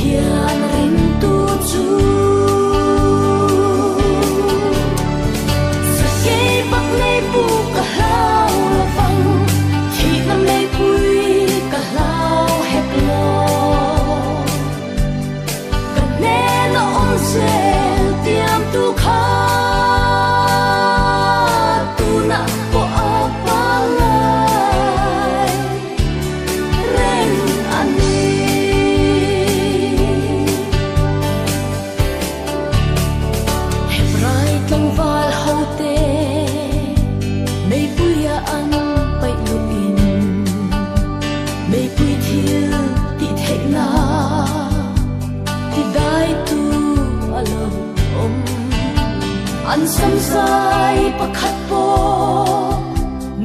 hiền rin tu chu sự kê bắc nay bu cả lao là vắng thì năm nay vui cả lao hẹp lo cả nè nó ôn dễ tiêm tu khá tu nặng của apa lai ren ani hẹp rai trong vai hậu tê mây bụi ăn bay lụin mây bụi thiêu tị thế na thì đai tu alo om an sam sai pakhat po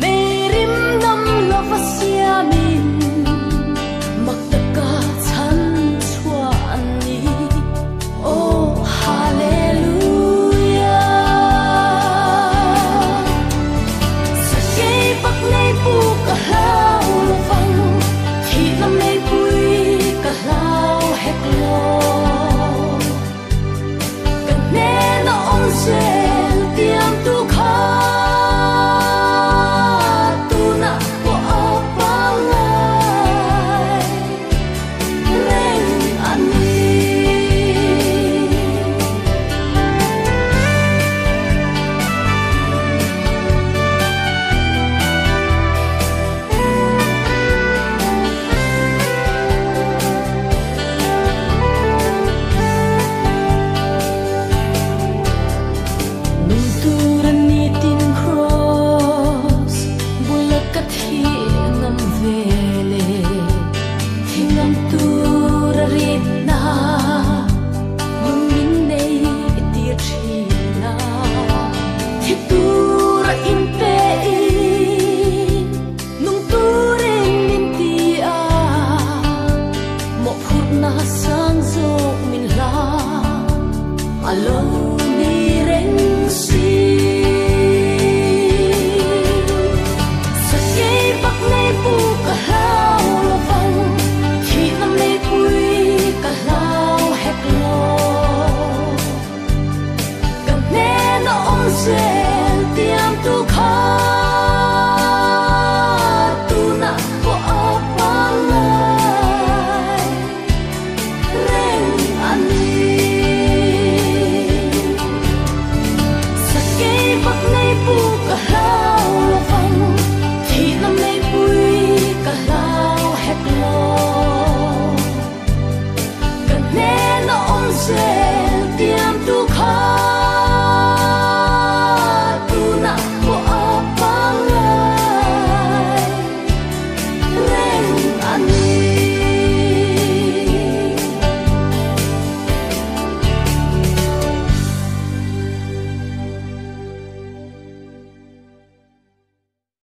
merim nam lovasia min maktaka chan chua ani oh hallelujah sakei pak nei pu ka hlau lovang thi nam nei pui ka hlau hek lo ka ne na on se tiang tu kha tu na ko apa lai ren ani sang zo min la alone